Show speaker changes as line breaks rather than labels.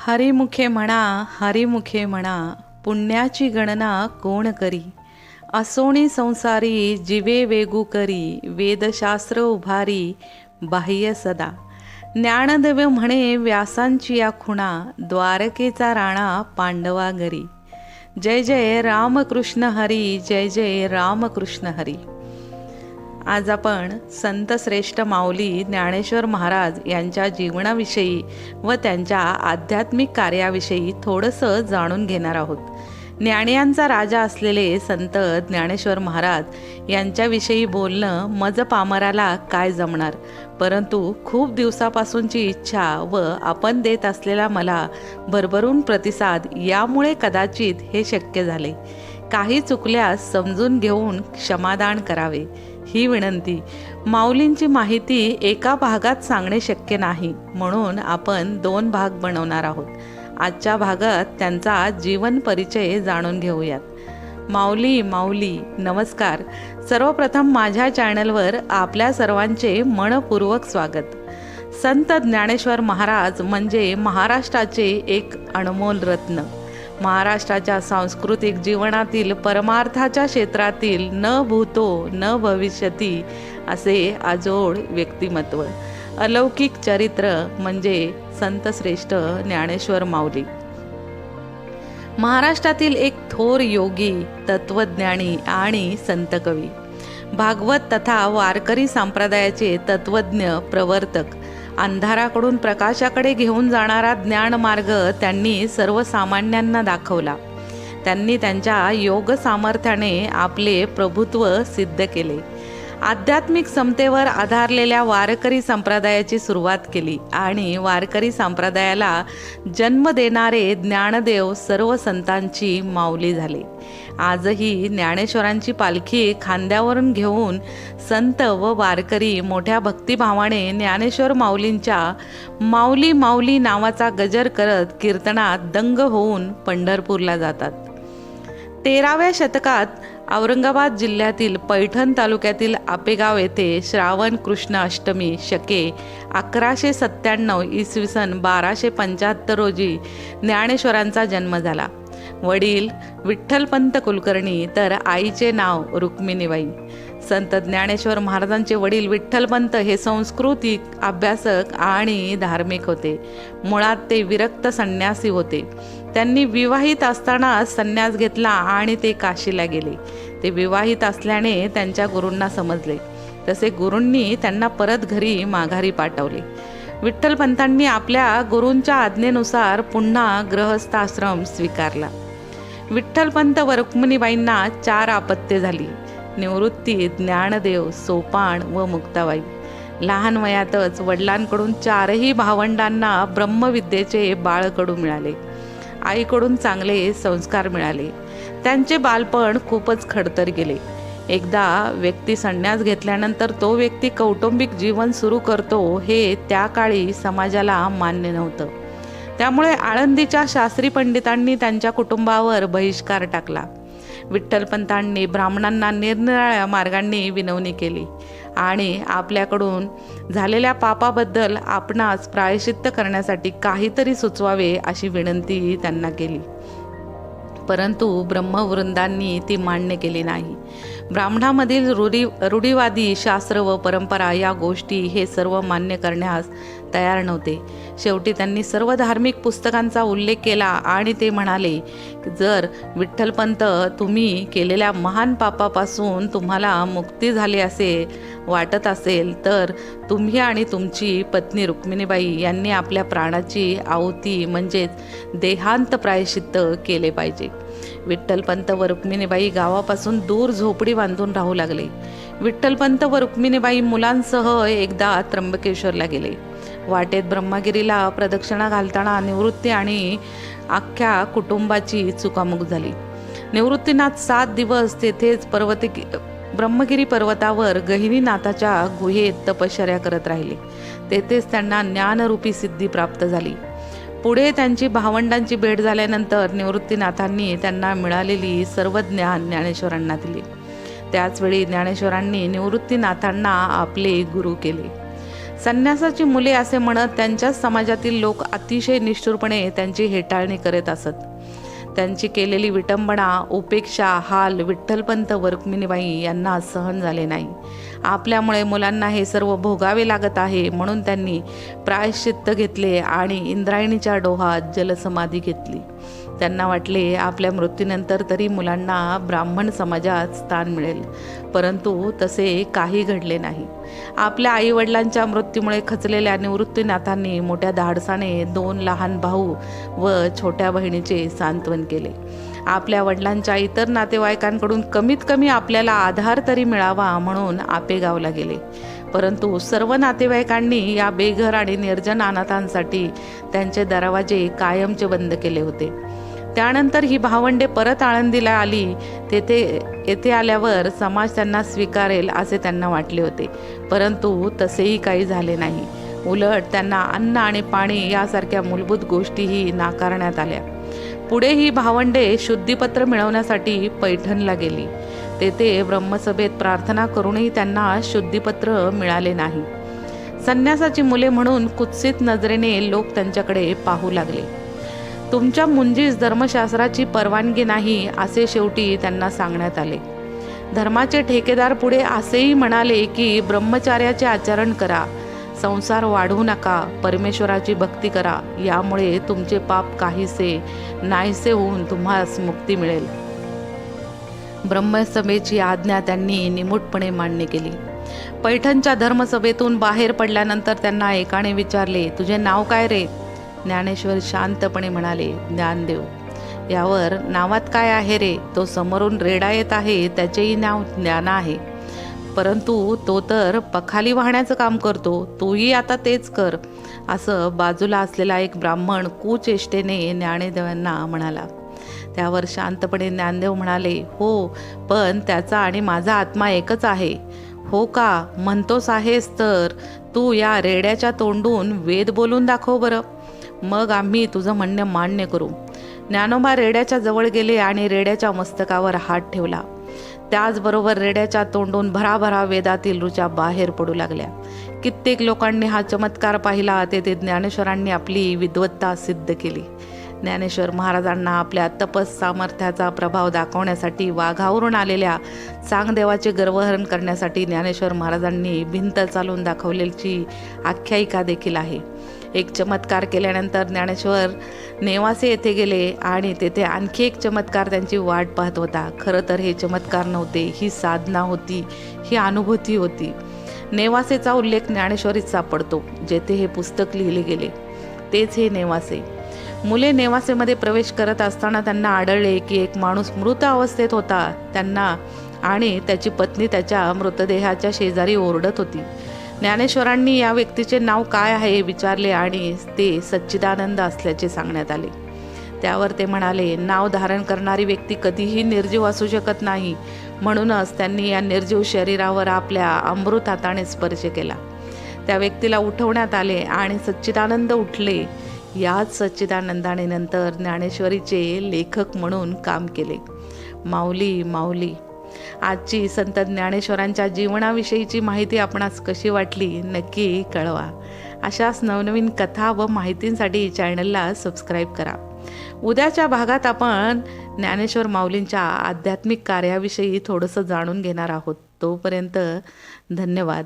हरिमुखे म्हणा, हरिमुखे म्हणा, पुण्याची गणना कोण करी. असोणी संसारी जिवे वेगू करी, वेदशास्त्र उभारी बाह्य सदा. ज्ञानदेव म्हणे व्यासांची या खुणा, द्वारकेचा राणा पांडवा घरी. जय जय रामकृष्ण हरी, जय जय रामकृष्ण हरी. आज आपण संत श्रेष्ठ माऊली ज्ञानेश्वर महाराज यांच्या जीवनाविषयी व त्यांच्या आध्यात्मिक कार्याविषयी थोडंसं जाणून घेणार आहोत. ज्ञानियांचा राजा असलेले संत ज्ञानेश्वर महाराज यांच्याविषयी बोलणं मज पामराला काय जमणार, परंतु खूप दिवसापासूनची इच्छा व आपण देत असलेला मला भरभरून प्रतिसाद यामुळे कदाचित हे शक्य झाले. काही चुकल्यास समजून घेऊन क्षमादान करावे ही विनंती. माऊलींची माहिती एका भागात सांगणे शक्य नाही, म्हणून आपण 2 भाग बनवणार आहोत. आजच्या भागात त्यांचा जीवन परिचय जाणून घेऊयात. माऊली माऊली नमस्कार. सर्वप्रथम माझ्या चॅनलवर आपल्या सर्वांचे मनपूर्वक स्वागत. संत ज्ञानेश्वर महाराज म्हणजे महाराष्ट्राचे एक अनमोल रत्न. महाराष्ट्राच्या सांस्कृतिक जीवनातील परमार्थाच्या क्षेत्रातील न भूतो न भविष्यती असे अजोड व्यक्तिमत्व, अलौकिक चरित्र म्हणजे संत श्रेष्ठ ज्ञानेश्वर माऊली. महाराष्ट्रातील एक थोर योगी, तत्वज्ञानी आणि संत कवी, भागवत तथा वारकरी संप्रदायाचे तत्वज्ञ प्रवर्तक, अंधाराकडून प्रकाशाकडे घेऊन जाणारा ज्ञानमार्ग त्यांनी सर्वसामान्यांना दाखवला. त्यांनी त्यांच्या योग सामर्थ्याने आपले प्रभुत्व सिद्ध केले. आध्यात्मिक समतेवर आधारलेल्या वारकरी संप्रदायाची सुरुवात केली आणि वारकरी संप्रदायाला जन्म देणारे ज्ञानदेव सर्व संतांची माऊली झाले. आजही ज्ञानेश्वरांची पालखी खांद्यावरून घेऊन संत व वारकरी मोठ्या भक्तिभावाने ज्ञानेश्वर माऊलींच्या माऊली माऊली नावाचा गजर करत कीर्तनात दंग होऊन पंढरपूरला जातात. 13व्या शतकात औरंगाबाद जिल्ह्यातील पैठण तालुक्यातील आपेगाव येथे श्रावण कृष्ण अष्टमी शके 1197 इसवी सन 1275 रोजी ज्ञानेश्वरांचा जन्म झाला. वडील विठ्ठलपंत कुलकर्णी तर आईचे नाव रुक्मिणीबाई. संत ज्ञानेश्वर महाराजांचे वडील विठ्ठलपंत हे संस्कृतिक अभ्यासक आणि धार्मिक होते. मुळात ते विरक्त संन्यासी होते. त्यांनी विवाहित असताना संन्यास घेतला आणि ते काशीला गेले. ते विवाहित असल्याने त्यांच्या गुरूंना समजले. तसे गुरूंनी त्यांना परत घरी माघारी पाठवले. विठ्ठलपंतांनी आपल्या गुरूंच्या आज्ञेनुसार पुन्हा गृहस्थाश्रम स्वीकारला. विठ्ठलपंत व रुक्मिणीबाईंना 4 अपत्ये झाली: निवृत्ती, ज्ञानदेव, सोपान व मुक्ताबाई. लहान वयातच वडिलांकडून 4ही भावंडांना ब्रह्मविद्येचे बाळकडू मिळाले. आईकडून चांगले संस्कार मिळाले. त्यांचे बालपण खूपच खडतर गेले. एकदा व्यक्ती संन्यास घेतल्यानंतर तो व्यक्ती कौटुंबिक जीवन सुरू करतो हे त्या काळी समाजाला मान्य नव्हतं. त्यामुळे आळंदीच्या शास्त्री पंडितांनी त्यांच्या कुटुंबावर बहिष्कार टाकला. विठ्ठलपंतांनी ब्राह्मणांना निरनिराळ्या मार्गांनी विनवणी केली आणि आपल्याकडून झालेल्या पापाबद्दल आपणास प्रायश्चित्त करण्यासाठी काहीतरी सुचवावे अशी विनंती त्यांना केली. परंतु ब्रह्मवृंदांनी ती मान्य केली नाही. ब्राह्मणामधील रूढीवादी शास्त्र व परंपरा या गोष्टी हे सर्व मान्य करण्यास तयार नव्हते. शेवटी त्यांनी सर्व धार्मिक पुस्तकांचा उल्लेख केला आणि ते म्हणाले, जर विठ्ठलपंत तुम्ही केलेल्या महान पापापासून तुम्हाला मुक्ती झाली असे वाटत असेल तर तुम्ही आणि तुमची पत्नी रुक्मिणीबाई यांनी आपल्या प्राणाची आहुती म्हणजेच देहांत प्रायश्चित्त केले पाहिजे. विठ्ठलपंत व रुक्मिणीबाई गावापासून दूर झोपडी बांधून राहू लागले. विठ्ठलपंत व रुक्मिणीबाई मुलांसह एकदा त्र्यंबकेश्वरला गेले. वाटेत ब्रह्मगिरीला प्रदक्षिणा घालताना निवृत्ती आणि अख्ख्या कुटुंबाची चुकामुक झाली. निवृत्तीनाथ 7 दिवस तेथेच ब्रह्मगिरी पर्वतावर गहिनीनाथाच्या गुहेत तपश्चर्या करत राहिले. तेथेच त्यांना ज्ञानरूपी सिद्धी प्राप्त झाली. पुढे त्यांची भावंडांची भेट झाल्यानंतर निवृत्तीनाथांनी त्यांना मिळालेली सर्व ज्ञान ज्ञानेश्वरांना दिले. त्याचवेळी ज्ञानेश्वरांनी निवृत्तीनाथांना आपले गुरु केले. संन्यासाची मुले असे म्हणत त्यांच्याच समाजातील लोक अतिशय निष्ठुरपणे त्यांची हेटाळणी करत असत. त्यांची केलेली विटंबना, उपेक्षा, हाल विठ्ठलपंत रुक्मिणीबाई यांना सहन झाले नाही. आपल्यामुळे मुलांना हे सर्व भोगावे लागत आहे म्हणून त्यांनी प्रायश्चित्त घेतले आणि इंद्रायणीच्या डोहात जलसमाधी घेतली. त्यांना वाटले आपल्या मृत्यूनंतर तरी मुलांना ब्राह्मण समाजात स्थान मिळेल, परंतु तसे काही घडले नाही. आपल्या आईवडिलांच्या मृत्यूमुळे खचलेल्या निवृत्तीनाथांनी मोठ्या धाडसाने 2 लहान भाऊ व छोट्या बहिणीचे सांत्वन केले. आपल्या वडिलांच्या इतर नातेवाईकांकडून कमीत कमी आपल्याला आधार तरी मिळावा म्हणून आपेगावला गेले, परंतु सर्व नातेवाईकांनी या बेघर आणि निर्जन अनाथांसाठी त्यांचे दरवाजे कायमचे बंद केले होते. त्यानंतर ही भावंडे परत आळंदीला आली. येथे आल्यावर समाज त्यांना स्वीकारेल असे त्यांना वाटले होते, परंतु तसेही काही झाले नाही. उलट त्यांना अन्न आणि पाणी यासारख्या मूलभूत गोष्टीही नाकारण्यात आल्या. पुढे ही भावंडे शुद्धीपत्र मिळवण्यासाठी पैठणला गेली. तेथे ब्रह्मसभेत प्रार्थना करूनही त्यांना शुद्धीपत्र मिळाले नाही. संन्यासाची मुले म्हणून कुत्सित नजरेने लोक त्यांच्याकडे पाहू लागले. तुमच्या मुंजीस धर्मशास्त्राची परवानगी नाही असे शेवटी त्यांना सांगण्यात आले. धर्माचे ठेकेदार पुढे असेही म्हणाले की ब्रह्मचार्याचे आचरण करा, संसार वाढवू नका, परमेश्वराची भक्ती करा, यामुळे तुमचे पाप काहीसे नाहीसे होऊन तुम्हास मुक्ती मिळेल. ब्रह्मसभेची आज्ञा त्यांनी निमूटपणे मान्य केली. पैठणच्या धर्मसभेतून बाहेर पडल्यानंतर त्यांना एकाने विचारले, तुझे नाव काय रे? ज्ञानेश्वर शांतपणे म्हणाले, ज्ञानदेव. यावर नावात काय आहे रे? तो समोरून रेडा येत आहे, त्याचेही नाव ज्ञान आहे, परंतु तो तर पखाली वाहण्याचं काम करतो, तूही आता तेच कर, असं बाजूला असलेला एक ब्राह्मण कुचेष्टेने ज्ञानेदेवांना म्हणाला. त्यावर शांतपणे ज्ञानदेव म्हणाले, हो, पण त्याचा आणि माझा आत्मा एकच आहे. हो का? म्हणतोस आहेस तर तू या रेड्याच्या तोंडून वेद बोलून दाखव बरं, मग आम्ही तुझं म्हणणं मान्य करू. ज्ञानोबा रेड्याच्या जवळ गेले आणि रेड्याच्या मस्तकावर हात ठेवला. त्याचबरोबर रेड्याच्या तोंडून भराभरा वेदातील ऋचा बाहेर पडू लागल्या. कित्येक लोकांनी हा चमत्कार पाहिला. तेथे ज्ञानेश्वरांनी आपली विद्वत्ता सिद्ध केली. ज्ञानेश्वर महाराजांना आपल्या तपस सामर्थ्याचा प्रभाव दाखवण्यासाठी वाघावरून आलेल्या चांगदेवाचे गर्वहरण करण्यासाठी ज्ञानेश्वर महाराजांनी भिंत चालून दाखवलेली आख्यायिका देखील आहे. एक चमत्कार केल्यानंतर ज्ञानेश्वर नेवासे येथे गेले आणि तेथे आणखी एक चमत्कार त्यांची वाट पाहत होता. खरं तर हे चमत्कार नव्हते, ही साधना होती, ही अनुभूती होती. नेवासेचा उल्लेख ज्ञानेश्वरीत सापडतो, जेथे हे पुस्तक लिहिले गेले तेच हे नेवासे. मुले नेवासेमध्ये प्रवेश करत असताना त्यांना आढळले की एक माणूस मृत अवस्थेत होता. त्यांना आणि त्याची पत्नी त्याच्या मृतदेहाच्या शेजारी ओरडत होती. ज्ञानेश्वरांनी या व्यक्तीचे नाव काय आहे विचारले आणि ते सच्चिदानंद असल्याचे सांगण्यात आले. त्यावर ते म्हणाले, नाव धारण करणारी व्यक्ती कधीही निर्जीव असू शकत नाही, म्हणूनच त्यांनी या निर्जीव शरीरावर आपल्या अमृत हाताने स्पर्श केला. त्या व्यक्तीला उठवण्यात आले आणि सच्चिदानंद उठले. याच सच्चिदानंदाने नंतर ज्ञानेश्वरीचे लेखक म्हणून काम केले. माऊली माऊली. आजची संत ज्ञानेश्वरांच्या जीवनाविषयीची माहिती आपणास कशी वाटली नक्की कळवा. अशाच नवनवीन कथा व माहितींसाठी चॅनलला सबस्क्राईब करा. उद्याच्या भागात आपण ज्ञानेश्वर माऊलींच्या आध्यात्मिक कार्याविषयी थोडंसं जाणून घेणार आहोत. तोपर्यंत धन्यवाद.